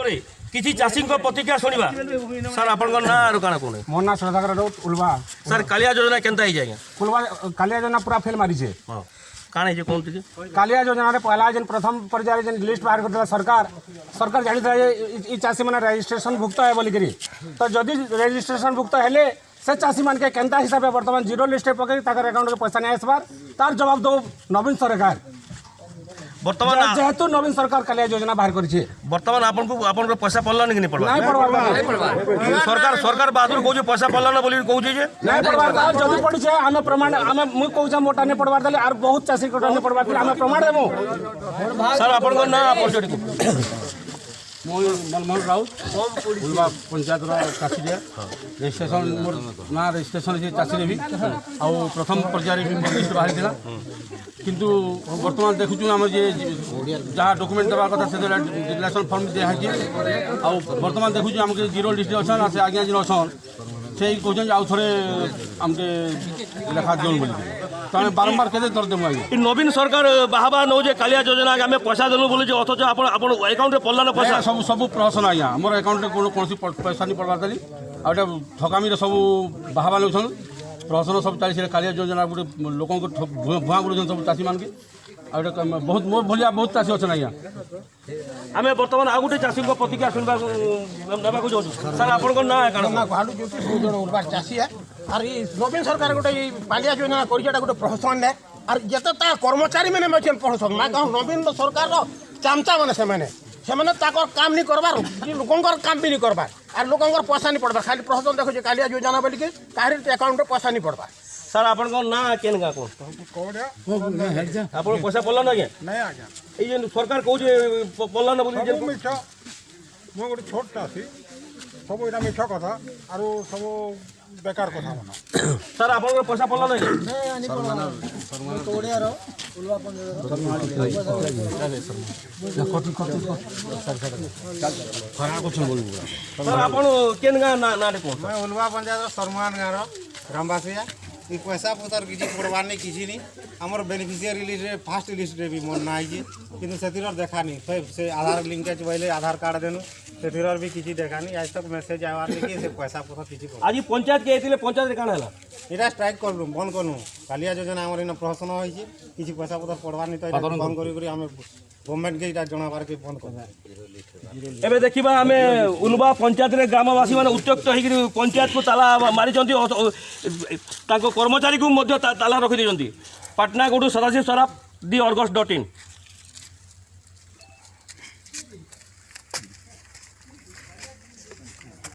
ପରେ କିଛି ଚାଷୀଙ୍କ ପ୍ରତିକ୍ରିୟା ଶୁଣିବା। ସାର୍ ଆପଣଙ୍କ ନାଁ ଆରୁ କାଣା କହୁନ? ମୋ ନାଁ ସଦାଗର ରାଉତ ଉଲବା। ସାର୍ କାଳିଆ ଯୋଜନା କେନ୍ତା ହେଇଛି ଆଜ୍ଞା? ଉଲବା କାଳିଆ ଯୋଜନା ପୁରା ଫେଲ୍ ମାରିଛେ। ହଁ କାଣା ହେଇଛି କୁହନ୍ତୁ ଟିକେ। କାଳିଆ ଯୋଜନାରେ ପहला जेन प्रथम पर्याୟରେ जेन लिस्ट बाहर करथिला सरकार जानिଥିଲା ଯେ ଇ ଚାଷୀମାନେ ରେଜିଷ୍ଟ୍ରେସନ ଭୁକ୍ତ हे बोलिकରି। तो जदि रेजिस्ट्रेशन भुक्त हेले से चाषी मान के केंता हिसाब से बर्तमान जीरो लिस्ट पकड़ ताकर अकाउंट के पैसा नहीं आसबार तार जवाब दो नवीन सरकार। बर्तमान जेहेतु नवीन सरकार कालिया योजना बाहर करिछे बर्तमान आपन पैसा पड़ला नहीं पड़वा नहीं पड़वा सरकार बहादुर कहूँ पैसा पड़ला ना बोली कहूँ जे नहीं पड़वा जदि पड़िछे आमे प्रमाण आमे मु कहूँ मोटा नहीं पड़वा दले आर बहुत चाषी कोटा नहीं पड़वा दले आमे प्रमाण देमु। सर आपन को ना परिचय को मनमोहन राउत उलवा पंचायत चाषीरिया रेजिस्ट्रेशन मोर ना रेजिस्ट्रेशन से चाषी भी आउ प्रथम पर्यायर भी लिस्ट बाहरी था किंतु वर्तमान देखुचु आम जे जहाँ डॉक्यूमेंट देवा कथा से डिक्लेरेशन फॉर्म दिखाई आउ वर्तमान देखुचु आमके जीरो लिस्ट अच्छा से आज्ञा जिन अच्छा से कहते आउ थे आमके लेखा दिवन बोल तो आम बारंबार के दर देमु आज्ञा। नवीन सरकार बाहाबा नौ जे कालिया योजना आम पैसा देलु बोली अथच अकाउंट पड़ला ना पैसा सब सब प्रहसन आज्ञा मोर अकाउंट कौन पैसा नहीं पड़वा देली आ ठकामी सब बाहाबा नौ प्रहसन सब चली कालिया योजना गोटे लोक भुआ गुड़ सब चाषी मान के बहुत मोर भलिया बहुत चाषी अच्छा आज्ञा। आम बर्तमान आ गोटे चाषी प्रतिक्रिया शुणा चाहूँ। सर आपन ना उर्वार चाषी है और नवीन सरकार गोटे कालिया योजना कर गोटे प्रहसन है और जिते कर्मचारी मैंने प्रहसन ना कह नवीन सरकार चामचा मैंने से काम नहीं करबार लोकंर काम भी नहीं करबार और लोकंर पैसा नहीं पड़वा खाली प्रहसन देखो कालिया योजना बोल के कहीं अकाउंट में पैसा नहीं पड़वा। सर आपन ना केन गा को आपन पैसा पड़ला ना नहीं आज्ञा ये सरकार कहूँ पड़ला ना बोली मिछ मो गोटे छोट चाषी सब यहाँ मिछ कथा आरो सब बेकार कथा मन। सर आपन पैसा पड़ला ना सर आपन केन गा ना को मैं उलवा पंचायत सरमान गाँव ग्रामवासिया ये पैसा पतर किसी पड़वार नहीं किसी नहीं आमर बेनिफिशियरी लिस्ट फास्ट लिस्ट भी मोर ना आई कि से देखा नहीं से आधार लिंकेज बोले आधार कार्ड देनु से भी किसी देखा नहीं आज तक मेसेज आवार नहीं से पैसा पतर किसी आज पंचायत के पंचायत काण है यहाँ स्ट्राइक करूँ बंद करूँ कालिया योजना आम इन प्रहसन होती किसी पैसा पतर पड़वार नहीं तो बंद कर गवर्नमेंट के यहाँ जनाबार के बंद कर। एबे देखिबा आमे उलवा पंचायत रे ग्रामवासी माने उत्त्यक्त होई पंचायत को ताला मारी ताको कर्मचारी को मध्य ताला रखी दी पाटनागढ़ सदाशिव सराफ दी अर्गस.in।